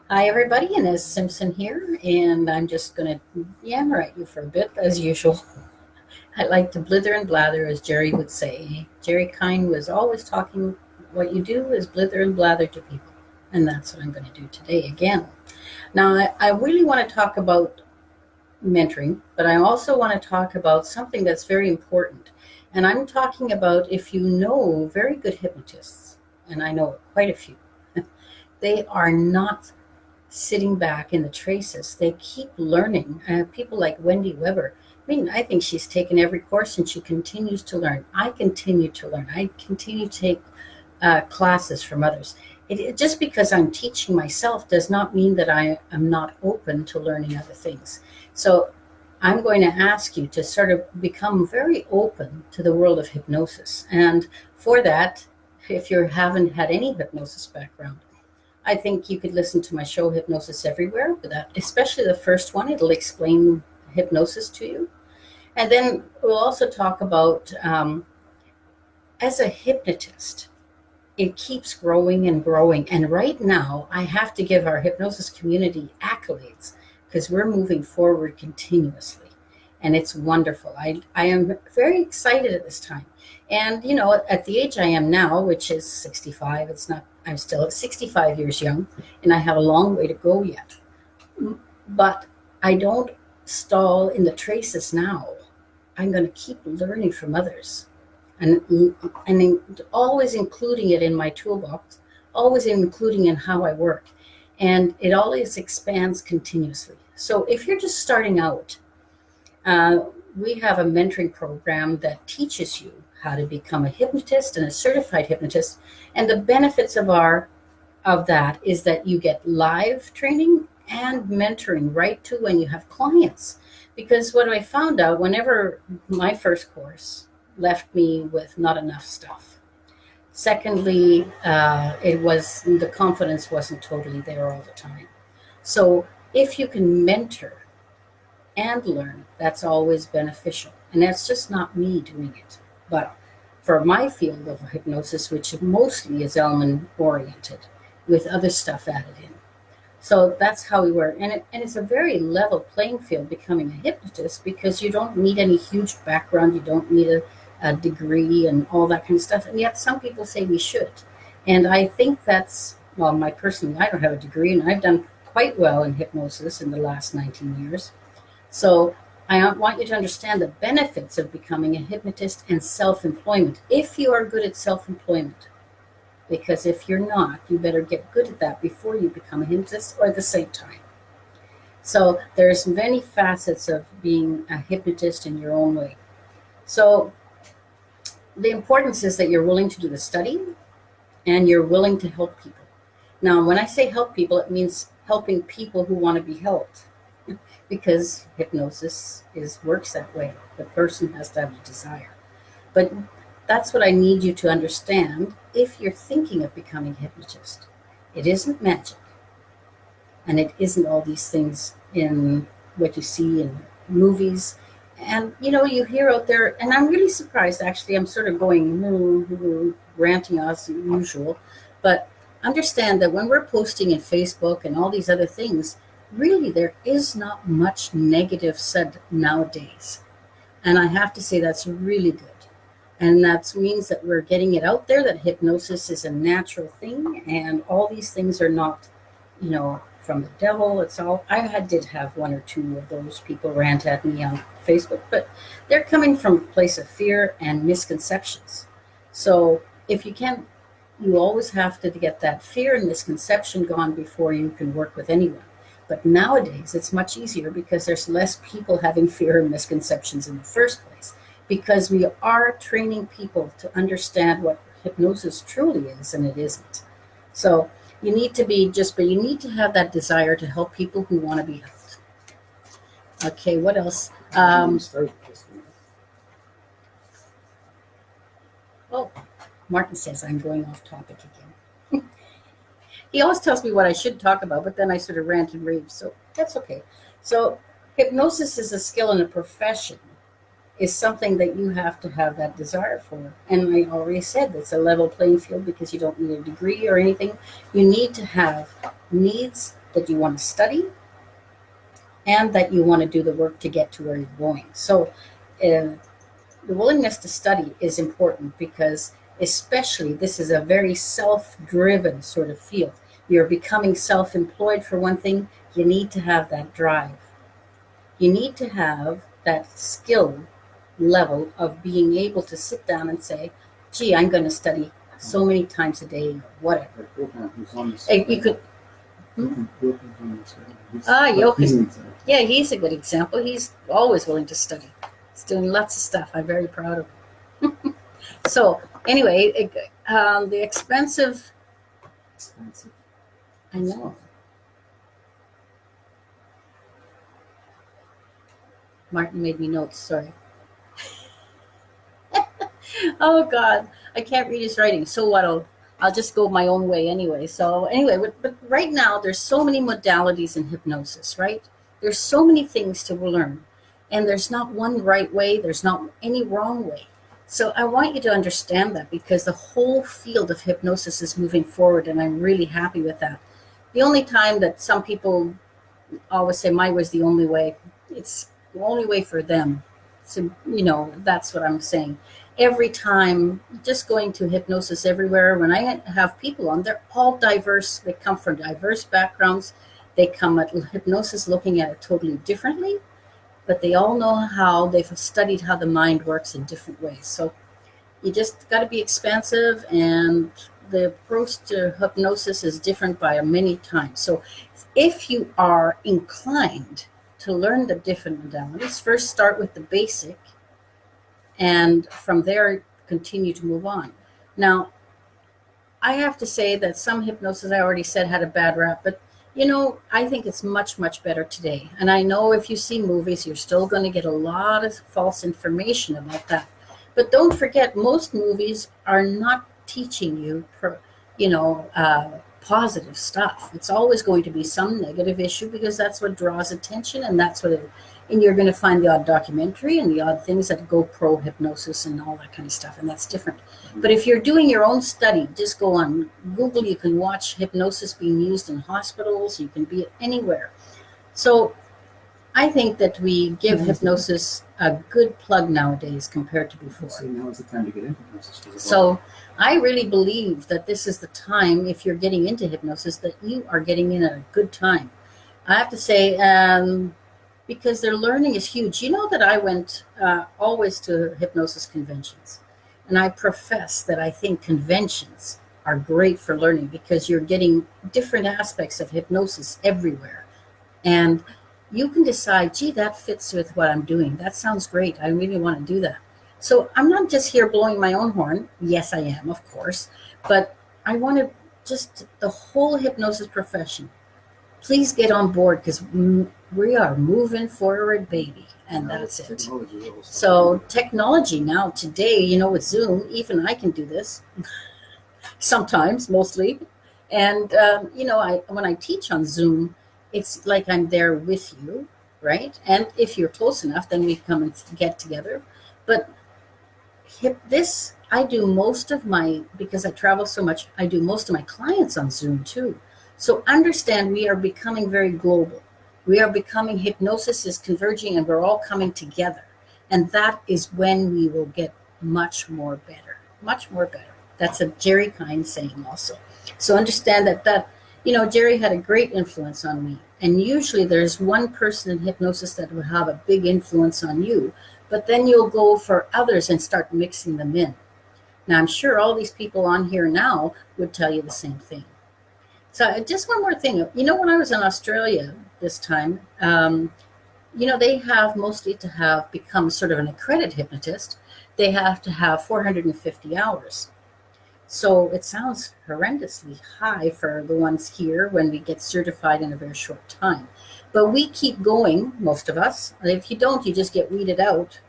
Hi, everybody. Ines Simpson here, and I'm just going to yammer at you for a bit, as usual. I like to blither and blather, as Jerry would say. Jerry Kine was always talking, what you do is blither and blather to people, and that's what I'm going to do today again. Now, I really want to talk about mentoring, but I also want to talk about something that's very important. And I'm talking about if you know very good hypnotists, and I know quite a few, they are not sitting back in the traces. They keep learning. People like Wendy Weber. I mean, I think she's taken every course and she continues to learn. I continue to learn. I continue to take classes from others. Just because I'm teaching myself does not mean that I am not open to learning other things. So I'm going to ask you to sort of become very open to the world of hypnosis. And for that, if you haven't had any hypnosis background, I think you could listen to my show Hypnosis Everywhere, but especially the first one, it'll explain hypnosis to you. And then we'll also talk about as a hypnotist, it keeps growing and growing. And right now, I have to give our hypnosis community accolades because we're moving forward continuously. And it's wonderful. I am very excited at this time. And, you know, at the age I am now, which is 65, I'm still at 65 years young, and I have a long way to go yet. But I don't stall in the traces now. I'm going to keep learning from others and always including it in my toolbox, always including in how I work. And it always expands continuously. So if you're just starting out, uh, we have a mentoring program that teaches you how to become a hypnotist and a certified hypnotist. And the benefits of that is that you get live training and mentoring right to when you have clients. Because what I found out whenever my first course left me with not enough stuff. Secondly, it was the confidence wasn't totally there all the time. So if you can mentor and learn, that's always beneficial. And that's just not me doing it. But for my field of hypnosis, which mostly is element oriented, with other stuff added in. So that's how we work. And it's a very level playing field becoming a hypnotist because you don't need any huge background. You don't need a degree and all that kind of stuff. And yet some people say we should. And I think that's, well, I don't have a degree and I've done quite well in hypnosis in the last 19 years. So I want you to understand the benefits of becoming a hypnotist and self-employment if you are good at self-employment. Because if you're not, you better get good at that before you become a hypnotist or at the same time. So there's many facets of being a hypnotist in your own way. So the importance is that you're willing to do the study and you're willing to help people. Now, when I say help people, it means helping people who want to be helped because hypnosis works that way. The person has to have a desire. But that's what I need you to understand if you're thinking of becoming a hypnotist. It isn't magic, and it isn't all these things in what you see in movies. And you know, you hear out there, and I'm really surprised actually. I'm sort of going ranting as usual, but understand that when we're posting in Facebook and all these other things, really there is not much negative said nowadays. And I have to say that's really good. And that means that we're getting it out there that hypnosis is a natural thing and all these things are not, from the devil. It's all, did have one or two of those people rant at me on Facebook, but they're coming from a place of fear and misconceptions. So if you can, you always have to get that fear and misconception gone before you can work with anyone. But nowadays, it's much easier because there's less people having fear and misconceptions in the first place, because we are training people to understand what hypnosis truly is and it isn't. So you need to but you need to have that desire to help people who want to be helped. Okay, what else? Oh, Martin says I'm going off topic again. He always tells me what I should talk about, but then I sort of rant and rave, so that's okay. So hypnosis is a skill and a profession is something that you have to have that desire for. And I already said it's a level playing field because you don't need a degree or anything. You need to have needs that you want to study and that you want to do the work to get to where you're going. So the willingness to study is important because especially this is a very self-driven sort of field. You're becoming self-employed for one thing. You need to have that drive. You need to have that skill level of being able to sit down and say, gee, I'm going to study so many times a day or whatever. You could. Jochen. Yeah, he's a good example. He's always willing to study. He's doing lots of stuff. I'm very proud of him. So anyway, the expensive. I know. Martin made me notes. Sorry. Oh God, I can't read his writing. So what? I'll just go my own way anyway. So anyway, but right now there's so many modalities in hypnosis, right? There's so many things to learn, and there's not one right way. There's not any wrong way. So I want you to understand that because the whole field of hypnosis is moving forward, and I'm really happy with that. The only time that some people always say my was the only way, it's the only way for them. So, that's what I'm saying. Every time, just going to hypnosis everywhere, when I have people on, they're all diverse. They come from diverse backgrounds. They come at hypnosis looking at it totally differently, but they all know how they've studied how the mind works in different ways. So you just got to be expansive, and the approach to hypnosis is different by many times. So if you are inclined to learn the different modalities, first start with the basic, and from there continue to move on. Now, I have to say that some hypnosis, I already said, had a bad rap, but I think it's much, much better today. And I know if you see movies, you're still going to get a lot of false information about that. But don't forget, most movies are not teaching you, positive stuff. It's always going to be some negative issue because that's what draws attention, and and you're going to find the odd documentary and the odd things that go pro hypnosis and all that kind of stuff, and that's different. But if you're doing your own study, just go on Google. You can watch hypnosis being used in hospitals. You can be anywhere. So I think that we give hypnosis a good plug nowadays compared to before. So now is the time to get into hypnosis. So I really believe that this is the time, if you're getting into hypnosis, that you are getting in at a good time. I have to say, because their learning is huge. You know that I went always to hypnosis conventions. And I profess that I think conventions are great for learning because you're getting different aspects of hypnosis everywhere. And you can decide, gee, that fits with what I'm doing. That sounds great. I really want to do that. So I'm not just here blowing my own horn. Yes, I am, of course. But I want to just the whole hypnosis profession. Please get on board because we are moving forward, baby. And that's it. So technology now, today, with Zoom, even I can do this. Sometimes, mostly. And, when I teach on Zoom, it's like I'm there with you, right? And if you're close enough, then we come and get together. But I do most of because I travel so much, I do most of my clients on Zoom too. So understand we are becoming very global. We are becoming, hypnosis is converging and we're all coming together. And that is when we will get much more better. That's a Jerry Kind saying also. So understand that Jerry had a great influence on me. And usually there's one person in hypnosis that will have a big influence on you, but then you'll go for others and start mixing them in. Now, I'm sure all these people on here now would tell you the same thing. So just one more thing. When I was in Australia this time, they have mostly to have become sort of an accredited hypnotist, they have to have 450 hours. So it sounds horrendously high for the ones here when we get certified in a very short time. But we keep going, most of us. If you don't, you just get weeded out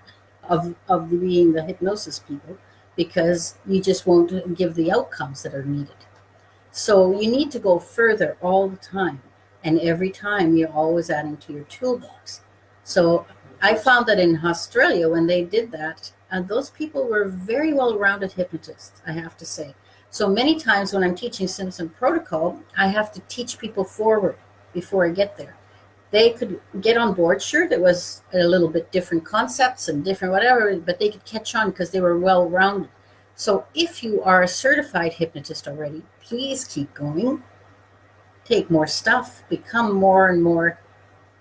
of being the hypnosis people because you just won't give the outcomes that are needed. So you need to go further all the time. And every time you're always adding to your toolbox. So I found that in Australia, when they did that, those people were very well-rounded hypnotists, I have to say. So many times when I'm teaching Simpson protocol, I have to teach people forward before I get there. They could get on board. Sure, there was a little bit different concepts and different whatever, but they could catch on because they were well-rounded. So if you are a certified hypnotist already, please keep going. Take more stuff, become more and more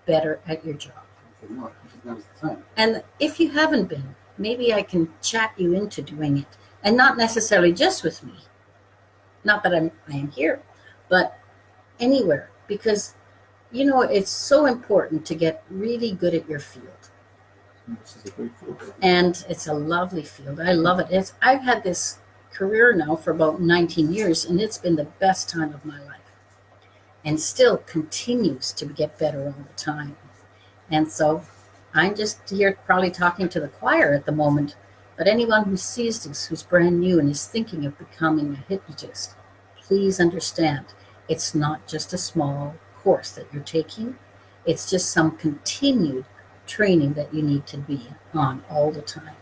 better at your job. For more, because now's the time. And if you haven't been, maybe I can chat you into doing it. And not necessarily just with me. Not that I am here, but anywhere. Because, you know, it's so important to get really good at your field. This is a great field. And it's a lovely field. I love it. I've had this career now for about 19 years, and it's been the best time of my life. And still continues to get better all the time. And so I'm just here probably talking to the choir at the moment. But anyone who sees this, who's brand new and is thinking of becoming a hypnotist, please understand, it's not just a small course that you're taking. It's just some continued training that you need to be on all the time.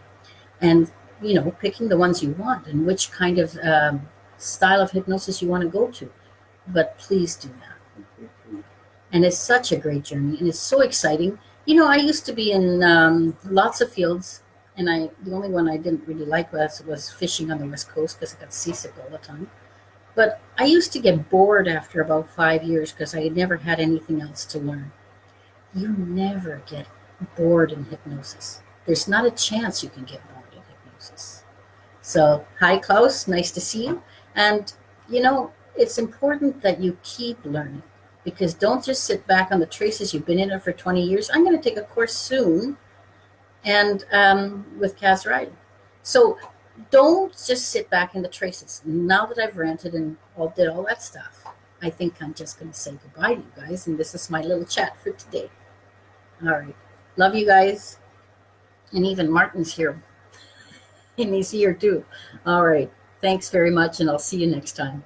And, you know, picking the ones you want and which kind of style of hypnosis you want to go to. But please do that. And it's such a great journey, and it's so exciting. You know, I used to be in lots of fields, and the only one I didn't really like was fishing on the West Coast because I got seasick all the time. But I used to get bored after about 5 years because I had never had anything else to learn. You never get bored in hypnosis. There's not a chance you can get bored in hypnosis. So, hi, Klaus. Nice to see you. And, you know, it's important that you keep learning. Because don't just sit back on the traces. You've been in it for 20 years. I'm going to take a course soon, and with Kaz Ryden. So don't just sit back in the traces. Now that I've ranted and did all that stuff, I think I'm just going to say goodbye to you guys. And this is my little chat for today. All right. Love you guys. And even Martin's here. And he's here too. All right. Thanks very much, and I'll see you next time.